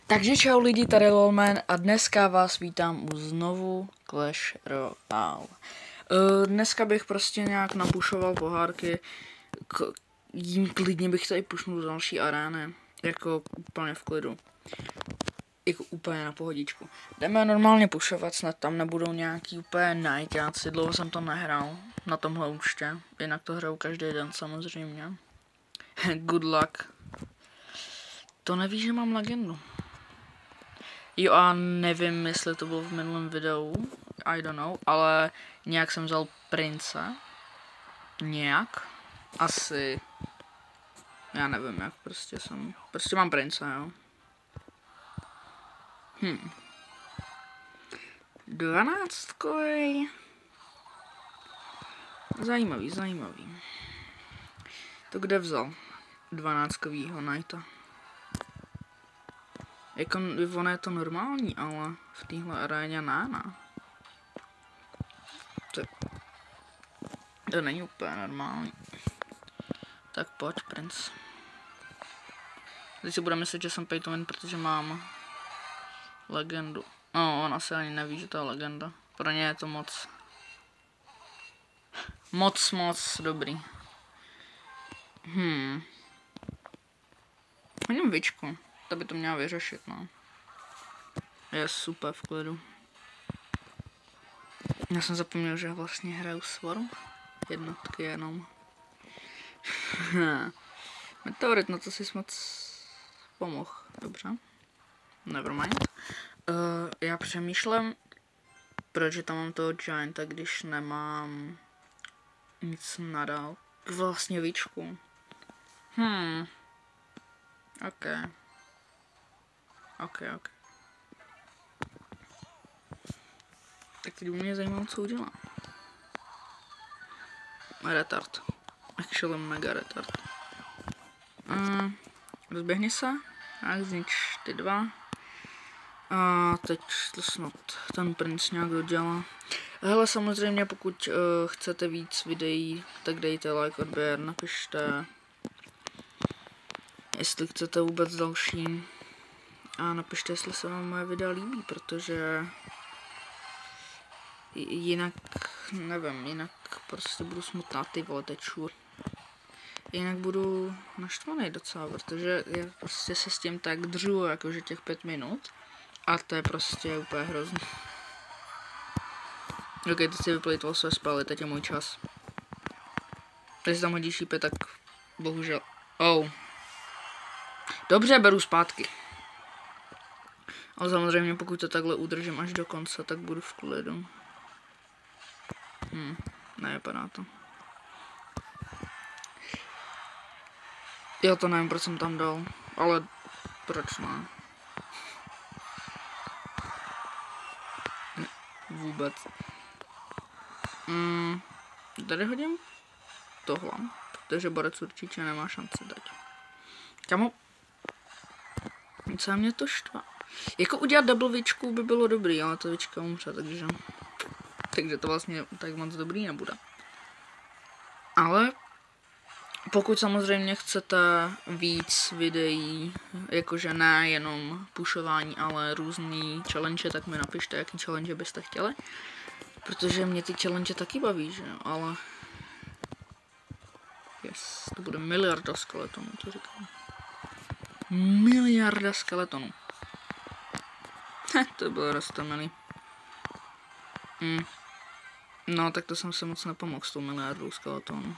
Takže čau lidi, tady Lolman a dneska vás vítám u znovu Clash Royale. Dneska bych prostě nějak napušoval pohárky, jim klidně bych tady pušnul do další arény, jako úplně v klidu. Jako úplně na pohodičku. Jdeme normálně pušovat, snad tam nebudou nějaký úplně najťáci, dlouho jsem to nehrál na tomhle účtě, jinak to hraju každý den samozřejmě. Good luck. To neví, že mám legendu. Jo a nevím, jestli to bylo v minulém videu, I don't know, ale nějak jsem vzal prince. Nějak. Asi. Já nevím, jak prostě mám prince, jo. 12. Zajímavý. To kde vzal? 12kovýho knighta. Jako ono je to normální, ale v téhle aréně ne. To není úplně normální. Tak pojď, princ. Teď si bude myslet, že jsem pay to win, protože mám legendu. No, on asi ani neví, že to je legenda. Pro ně je to moc dobrý. Hodím vičku. To by to měla vyřešit, no. Je super v klidu. Já jsem zapomněl, že vlastně hraju Swarm. Jednotky jenom. Meteorit, no to jsi moc pomohl. Dobře. Nevermind. Já přemýšlím, proč tam mám toho Gianta, když nemám nic nadál. Vlastně víčku. Ok. Tak teď mě zajímalo, co udělám. Retard. Actually mega retard. Rozběhni se. Tak znič ty dva. A teď to snad ten princ nějak dodělá. Hele, samozřejmě pokud chcete víc videí, tak dejte like, odběr, napište, jestli chcete vůbec další. A napište, jestli se vám moje videa líbí, protože jinak, nevím, jinak prostě budu smutná, ty vole, tečur. Jinak budu naštvaný docela, protože já prostě se s tím tak držu, jakože těch 5 minut. A to je prostě úplně hrozný. Ok, teď si vyplejtoval své spely, teď je můj čas. Když tam hodí šípe, tak bohužel. Dobře, beru zpátky. Ale samozřejmě pokud to takhle udržím až do konce, tak budu v klidu. Nevypadá to. Jo, to nevím, proč jsem tam dal, ale proč ne? Vůbec. Tady hodím tohle, protože borec určitě nemá šanci dať. Kamu? Co mě to štve? Jako udělat double vičku by bylo dobrý, ale ta vička umře, takže to vlastně tak moc dobrý nebude. Ale pokud samozřejmě chcete víc videí, jakože ne jenom pušování, ale různý challenge, tak mi napište, jaký challenge byste chtěli. Protože mě ty challenge taky baví, že jo, ale... Yes, to bude miliarda skeletonů, to říkám. Miliarda skeletonů. To bylo roztomilý. No, tak to jsem se moc nepomohl s tou miliardou skeletonů.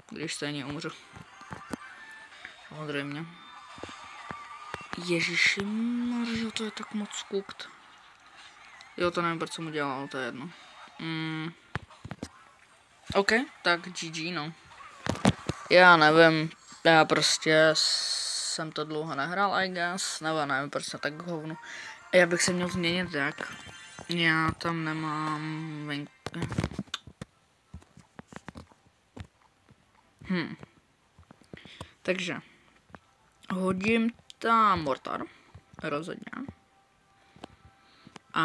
Když stejně umřu. Samozřejmě. Ježišimarjo, to je tak moc skukt. Jo, to nevím, proč jsem udělal, ale to je jedno. Ok, tak GG, no. Já nevím, já prostě jsem to dlouho nehrál, I guess. Nebo nevím, proč jsem tak hovnu. Já bych se měl změnit, jak. Já tam nemám venku. Takže hodím tam mortar, rozhodně. A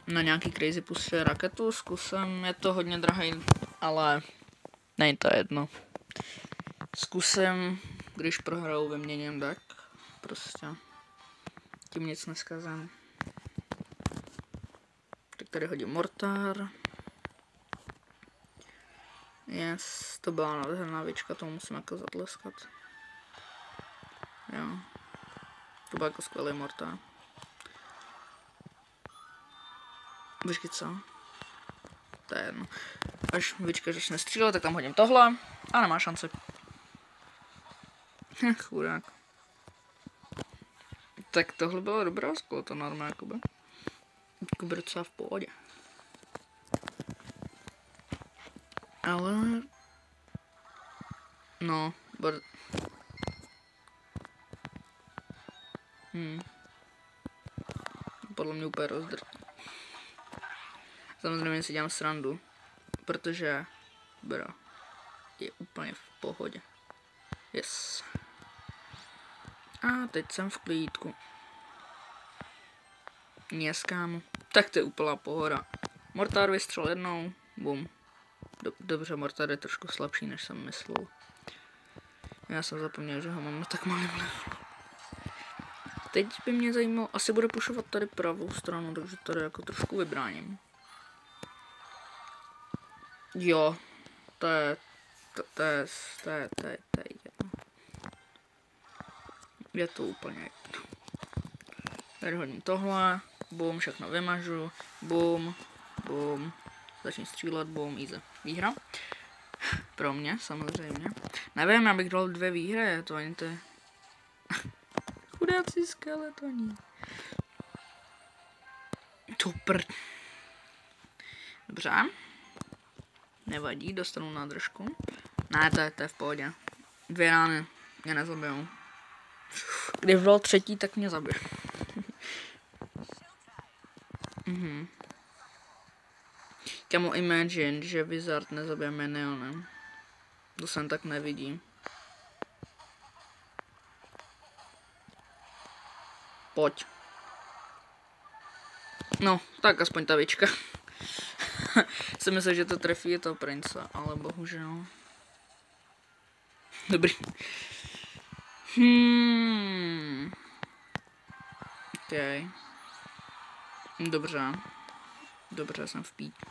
na nějaký crazy push raketu zkusím, je to hodně drahý, ale není to jedno. Zkusím, když prohraju, vyměním deck, prostě. Tím nic neskazám. Tak tady hodím mortár. Yes, to byla nádherná věčka, tomu musím jako zatleskat. Jo. To byl jako skvělý mortár. Počkej, co? To je jedno. Až vyčka začne střílet, tak tam hodím tohle. A nemá šanci. Chudák. Tak tohle bylo dobrá sklo, to normálně jakoby. Jakoby docela v pohodě. Ale... No, podle mě úplně rozdrtí. Samozřejmě si dělám srandu, protože bro je úplně v pohodě. Yes. A teď jsem v klídku. Yes, kámo. Tak to je úplná pohoda. Mortár vystřel jednou, bum. Dobře, mortár je trošku slabší, než jsem myslel. Já jsem zapomněl, že ho mám na tak malý vlev. Teď by mě zajímalo, asi bude pušovat tady pravou stranu, takže tady jako trošku vybráním. Jo, to je jedno. Je to úplně jedno. Tady hodím tohle, bum, všechno vymažu, bum, bum, začni střílet, bum, easy. Výhra. Pro mě, samozřejmě. Nevím, já bych dal 2 výhry, to ani ty... Chudáci skeletoni. To Dobře. Nevadí, dostanu nádržku. Ne, to je v pohodě. 2 rány mě nezabijou. Když byl 3, tak mě zabije. Kamo imagine, že Wizard nezabije minionem. To jsem tak nevidí. Pojď. No, tak aspoň ta věčka. Jsem myslel, že to trefí toho prince, ale bohužel. Dobrý. Okay. Dobře. Dobře, jsem v píči.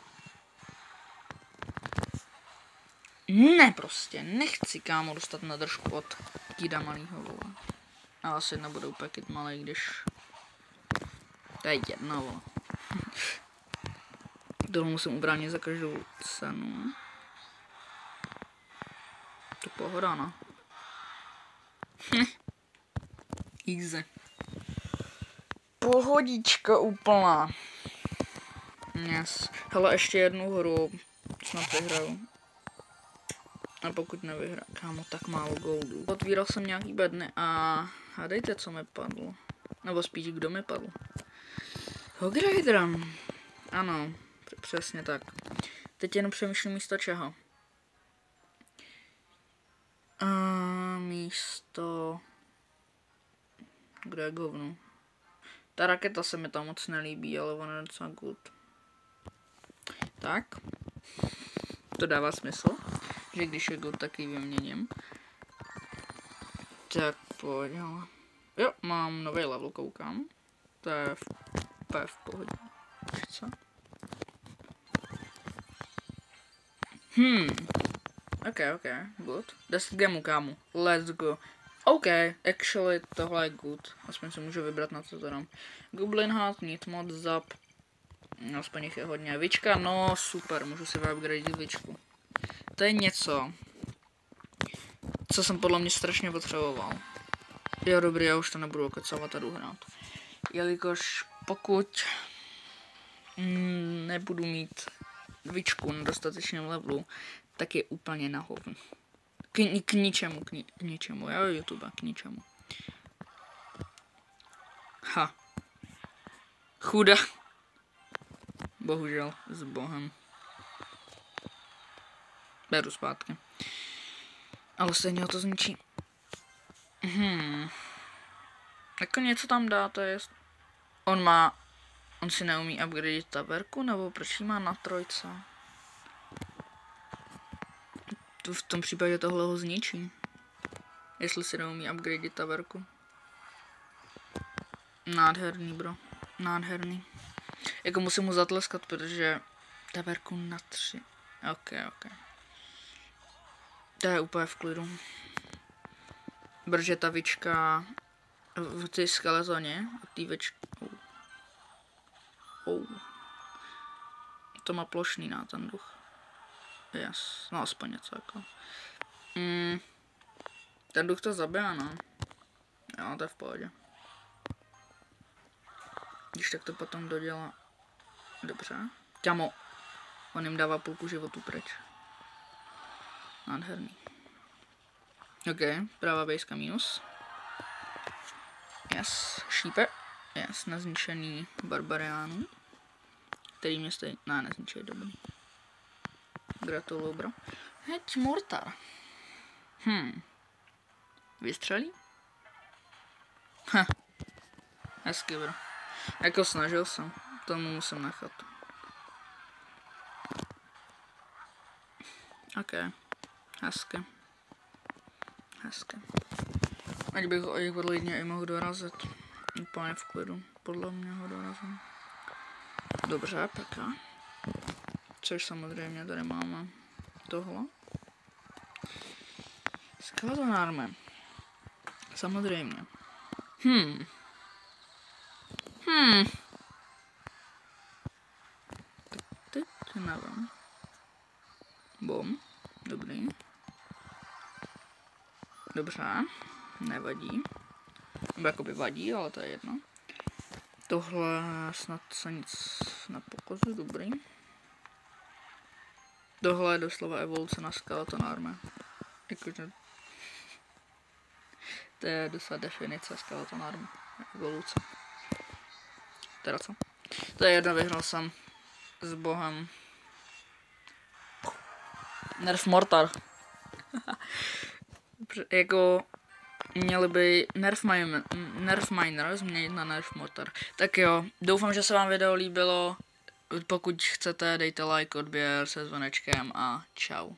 Ne, prostě, nechci, kámo, dostat na držku od kýda malýho, vole. A asi nebude úplně kýd malý, když... To je jedno, vole. Toho musím ubránit za každou cenu. To pohoda, no. Easy. Pohodička úplná. Yes. Hele, ještě jednu hru snad vyhraju. A pokud nevyhraju, kámo, tak málo goldů. Otvíral jsem nějaký bedny a hádejte, co mi padlo. Nebo spíš, kdo mi padl. Hogrider. Ano, přesně tak. Teď jenom přemýšlím místo čeho. Místo... Kde je govno? Ta raketa se mi tam moc nelíbí, ale ona je docela good. Tak. To dává smysl, že když je good, tak ji vyměním. Tak pojď, hele. Jo, mám nový level, koukám. To je v pohodě. Co? Ok, good. 10 gemů, kámo. Let's go. Ok, actually, tohle je good. Aspoň se můžu vybrat, na co to dám. Goblin Heart, Need Mod, Zap. Aspoň jich je hodně. Vička, no super, můžu si vyupgradit vičku. To je něco, co jsem podle mě strašně potřeboval. Jo, dobrý, já už to nebudu okecovat a jdu hrát. Jelikož pokud nebudu mít vičku na dostatečném levelu, tak je úplně na hovno. K ničemu, jo, YouTube, k ničemu. Ha. Chuda. Bohužel, s bohem. Beru zpátky. Ale stejně ho to zničí. Jako něco tam dá, to je... On si neumí upgradit taverku, nebo proč ji má na 3? V tom případě tohle ho zničí. Jestli si neumí upgradit taverku. Nádherný, bro. Nádherný. Jako musím mu zatleskat, protože taberku na 3. Ok. To je úplně v klidu. Protože ta vička v té skeletoně a ty vičky... To má plošný na ten duch. Yes. No aspoň něco jako. Ten duch to zabije, no. Jo, to je v pohodě. Když tak to potom dodělá. Dobře. Ťamo. On jim dává půlku životu pryč. Nádherný. Ok, pravá bejska minus. Yes, šípe. Yes, nezničený barbariánů. Který mě stojí... Ne, nezničený, dobrý. Gratuluju, bro. Heď mortar. Vystřelí? Hezky, bro. Jako snažil jsem. Tomu musím nechat. Ok. Hezky. Ať bych ho klidně i mohl dorazit. Úplně v klidu. Podle mě ho dorazím. Dobře, peka. Což samozřejmě tady máme tohle. Skeleton army. Samozřejmě. Tak teď nevím. Bom. Dobrý. Dobře. Nevadí. Nebo jakoby vadí, ale to je jedno. Tohle snad se nic nepokazí, dobrý. Tohle je doslova evoluce na Skeleton Army. Jakože... To je doslova definice Skeleton Army. Evoluce. Teda co? To je jedno, vyhrál jsem s bohem. Nerf Mortar. Jako... Měli by Nerf Miner změnit na Nerf Mortar. Tak jo, doufám, že se vám video líbilo. Pokud chcete, dejte like, odběr se zvonečkem a čau.